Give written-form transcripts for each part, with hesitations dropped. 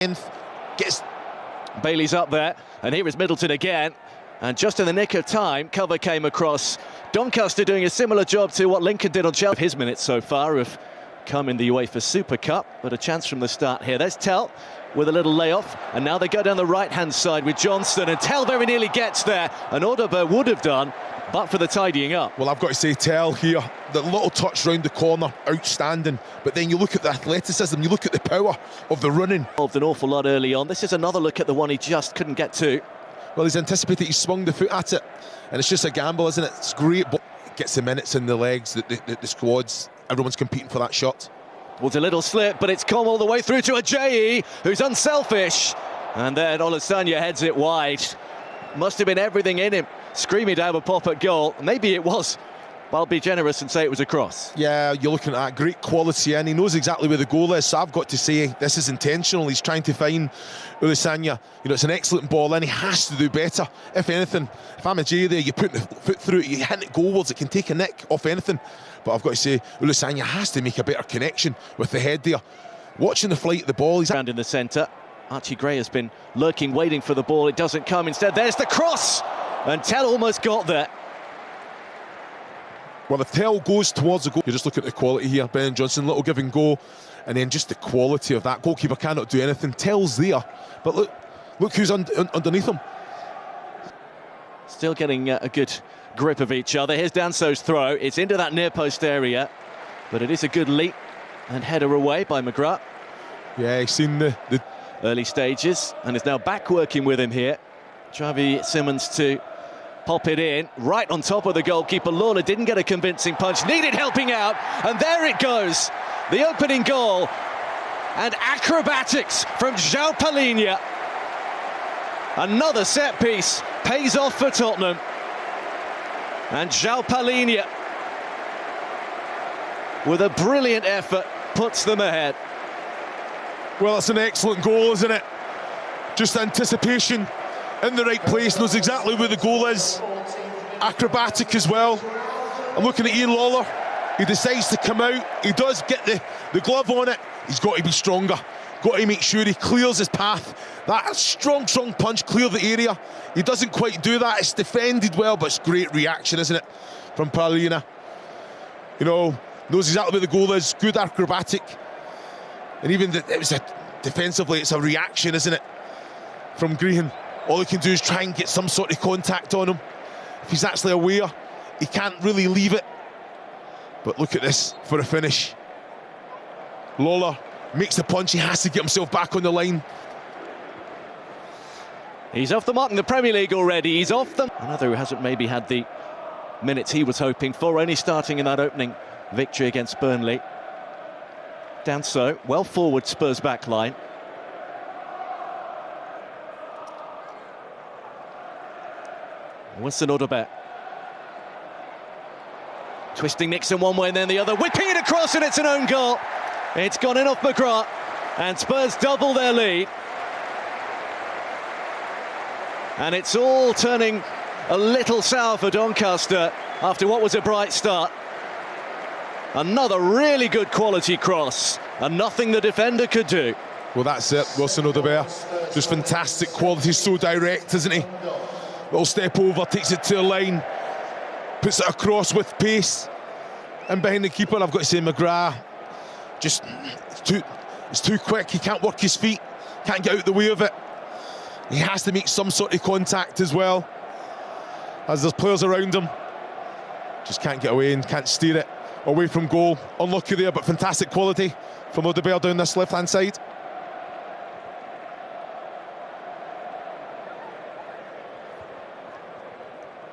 Gets Bailey's up there, and here is Middleton again. And just in the nick of time, cover came across. Doncaster doing a similar job to what Lincoln did on Chelsea. His minutes so far have come in the UEFA Super Cup, but a chance from the start here. There's Tell with a little layoff, and now they go down the right-hand side with Johnston, and Tell very nearly gets there, and Audebert would have done, but for the tidying up. Well, I've got to say, Tell here, the little touch round the corner, outstanding. But then you look at the athleticism, you look at the power of the running. Involved an awful lot early on. This is another look at the one he just couldn't get to. Well, he's anticipated, he swung the foot at it, and it's just a gamble, isn't it? It's great, but it gets the minutes in the legs, the squads, everyone's competing for that shot. Was a little slip, but it's come all the way through to Ajayi, who's unselfish. And then Olasanya heads it wide. Must have been everything in him, screaming to have a pop at goal. Maybe it was, but I'll be generous and say it was a cross. Yeah, you're looking at that great quality, and he knows exactly where the goal is, so I've got to say this is intentional. He's trying to find Olasanya. You know, it's an excellent ball, and he has to do better. If anything, if I'm Ajayi there, you put the foot through it, you hit it goalwards, it can take a nick off anything. But I've got to say, Olasanya has to make a better connection with the head there. Watching the flight of the ball, he's around in the centre. Archie Gray has been lurking, waiting for the ball. It doesn't come. Instead, there's the cross, and Tell almost got there. Well, if Tell goes towards the goal, you just look at the quality here. Ben Johnson, little give and go, and then just the quality of that. Goalkeeper cannot do anything. Tell's there, but look who's underneath him. Still getting a good grip of each other. Here's Danso's throw. It's into that near post area, but it is a good leap and header away by McGrath. Yeah, he's seen the early stages and is now back working with him here. Travis Simmons to pop it in right on top of the goalkeeper. Lawler didn't get a convincing punch, needed helping out, and there it goes, the opening goal, and acrobatics from João Palhinha. Another set piece pays off for Tottenham, and João Palhinha, with a brilliant effort, puts them ahead. Well, it's an excellent goal, isn't it? Just anticipation, in the right place, knows exactly where the goal is. Acrobatic as well. I'm looking at Ian Lawler. He decides to come out. He does get the glove on it. He's got to be stronger. Got to make sure he clears his path. That strong punch, clear the area. He doesn't quite do that. It's defended well, but it's great reaction, isn't it, from Palhinha? You know, knows exactly where the goal is. Good acrobatic. And even defensively, it's a reaction, isn't it, from Green. All he can do is try and get some sort of contact on him. If he's actually aware, he can't really leave it. But look at this for a finish. Lawler makes the punch, he has to get himself back on the line. He's off the mark in the Premier League already, he's off them. Another who hasn't maybe had the minutes he was hoping for, only starting in that opening victory against Burnley. Danso, well forward Spurs back line. Winston Audebert. Twisting Nixon one way and then the other, whipping it across, and it's an own goal. It's gone in off McGrath, and Spurs double their lead. And it's all turning a little sour for Doncaster after what was a bright start. Another really good quality cross, and nothing the defender could do. Well, that's it, Wilson Audebert. Just fantastic quality, so direct, isn't he? Little step over, takes it to the line, puts it across with pace. And behind the keeper, I've got to say, McGrath, just, it's too quick, he can't work his feet, can't get out the way of it. He has to make some sort of contact as well, as there's players around him. Just can't get away and can't steer it away from goal. Unlucky there, but fantastic quality from Audebert down this left-hand side.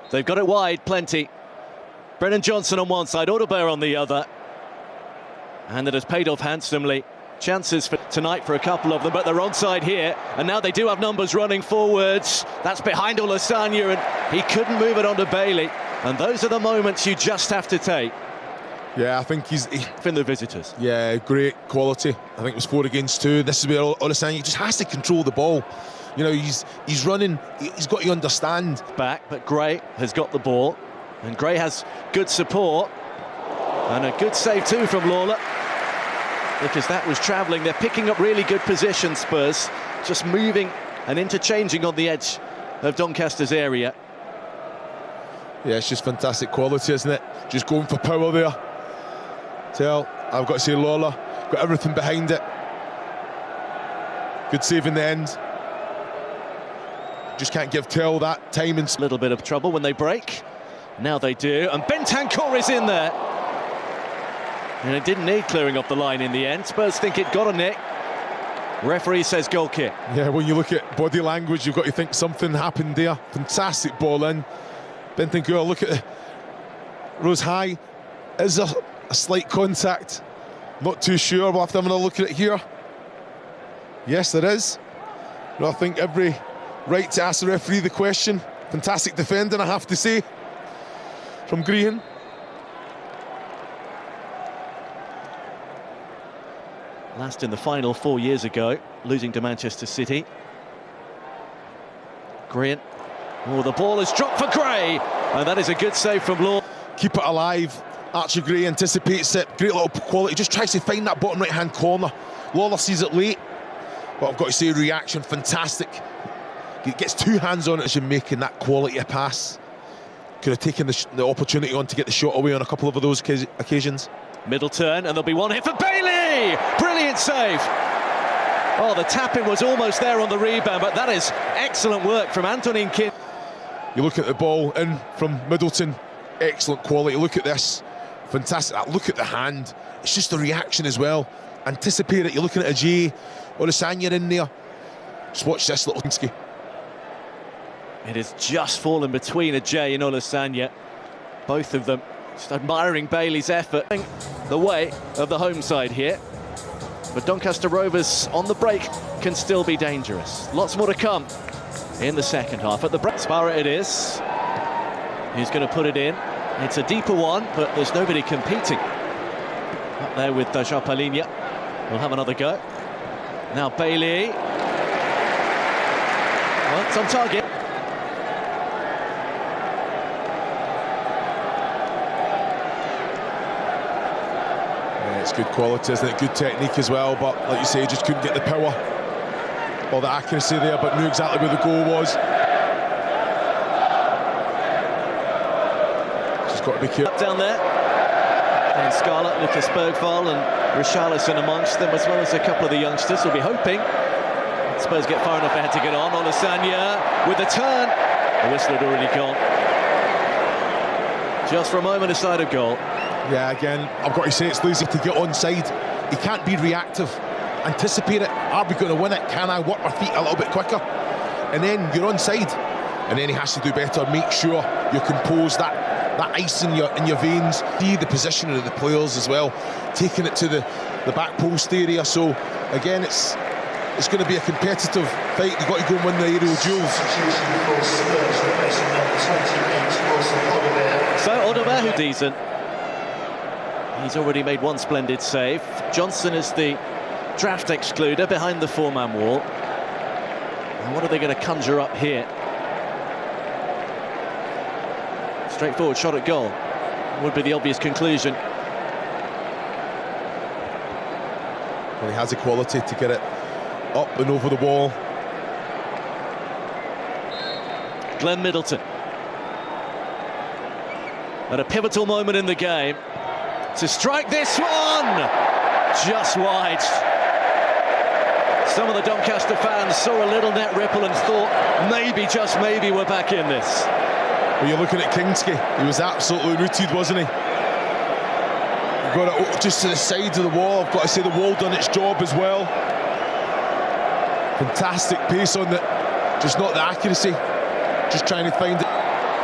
They've got it wide, plenty. Brennan Johnson on one side, Audebert on the other. And it has paid off handsomely. Chances for tonight for a couple of them, but they're onside here. And now they do have numbers running forwards. That's behind Olasanya, and he couldn't move it onto Bailey. And those are the moments you just have to take. Yeah, I think he's in the visitors. Yeah, great quality. I think it was 4 against 2. This is where Olasanya just has to control the ball. You know, he's running, he's got to understand. Back, but Gray has got the ball, and Gray has good support, and a good save too from Lawler. because that was travelling. They're picking up really good position, Spurs, just moving and interchanging on the edge of Doncaster's area. Yeah, it's just fantastic quality, isn't it? Just going for power there. I've got to say, Lawler got everything behind it. Good save in the end. Just can't give Tell that time and... A little bit of trouble when they break. Now they do, and Bentancur is in there. And it didn't need clearing up the line in the end. Spurs think it got a nick. Referee says goal kick. Yeah, when you look at body language, you've got to think something happened there. Fantastic ball in. Bentancur, look at it. Rose high. Is there a slight contact? Not too sure. We'll have to have another look at it here. Yes, there is. I think every right to ask the referee the question. Fantastic defending, I have to say, from Green. Last in the final 4 years ago, losing to Manchester City. Green. Oh, the ball is dropped for Gray, and that is a good save from Law. Keep it alive. Archie Gray anticipates it. Great little quality. Just tries to find that bottom right-hand corner. Lawler sees it late, but I've got to say, reaction fantastic. He gets two hands on it as you're making that quality of pass. Could have taken the opportunity on to get the shot away on a couple of those occasions. Middle turn, and there'll be one hit for Bailey! Brilliant save! Oh, the tapping was almost there on the rebound, but that is excellent work from Antonin Kin. You look at the ball in from Middleton, excellent quality. Look at this, fantastic. Look at the hand. It's just the reaction as well. Anticipate it. You're looking at a Jay or a Sanya in there. Just watch this little Hinsky. It has just fallen between a Jay and Olasanya. Both of them just admiring Bailey's effort. The way of the home side here. But Doncaster Rovers on the break can still be dangerous. Lots more to come in the second half. At the break, Sparrow it is. He's going to put it in. It's a deeper one, but there's nobody competing. Up there with Japalinia. We'll have another go. Now Bailey. Well, it's on target. It's good quality, isn't it? Good technique as well, but like you say, just couldn't get the power or the accuracy there, but knew exactly where the goal was. Just got to be careful. Up down there. And Scarlett, Lucas Bergvall and Richarlison amongst them, as well as a couple of the youngsters. Will be hoping Spurs get far enough ahead to get on. Olasanya with the turn. The whistle had already gone. Just for a moment aside of goal. Yeah, again, I've got to say, it's lazy to get onside. He can't be reactive. Anticipate it. Are we going to win it? Can I work my feet a little bit quicker? And then you're onside. And then he has to do better. Make sure you compose that ice in your veins. See the position of the players as well. Taking it to the back post area. So, again, it's going to be a competitive fight. You've got to go and win the aerial duels. So, Odover, who's decent. He's already made one splendid save. Johnson is the draft excluder behind the four-man wall. And what are they going to conjure up here? Straightforward shot at goal would be the obvious conclusion. Well, he has the quality to get it up and over the wall. Glenn Middleton. At a pivotal moment in the game, to strike this one! Just wide. Some of the Doncaster fans saw a little net ripple and thought, maybe, just maybe, we're back in this. Well, you're looking at Kingsley. He was absolutely rooted, wasn't he? He got it just to the side of the wall. I've got to say, the wall done its job as well. Fantastic pace on it. Just not the accuracy. Just trying to find it.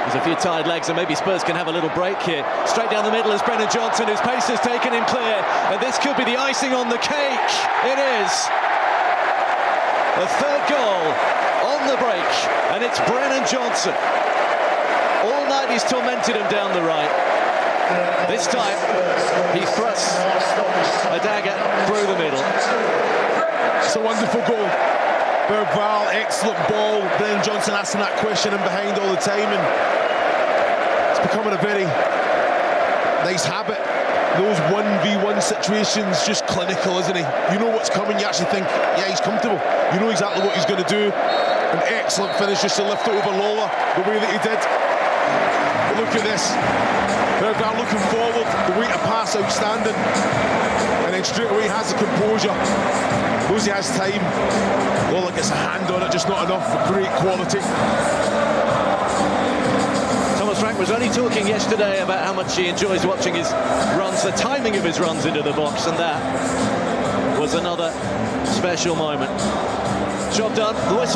There's a few tired legs, and maybe Spurs can have a little break here. Straight down the middle is Brennan Johnson, whose pace has taken him clear. And this could be the icing on the cake. It is. A third goal on the break, and it's Brennan Johnson. All night he's tormented him down the right. This time, he thrusts a dagger through the middle. It's a wonderful goal. Bergvall, excellent ball. Brennan Johnson asking that question in behind all the time, and it's becoming a very nice habit those 1v1 situations, just clinical, isn't he? You know what's coming, you actually think, yeah, he's comfortable. You know exactly what he's going to do. An excellent finish just to lift it over Lola the way that he did. But look at this. Bergvall looking forward, the way to pass outstanding. And then straight away he has the composure. Knows he has time. Lola gets a hand on it, just not enough, but great quality. Thomas Frank was only talking yesterday about how much he enjoys watching his runs, the timing of his runs into the box, and that was another special moment. Job done. The whistle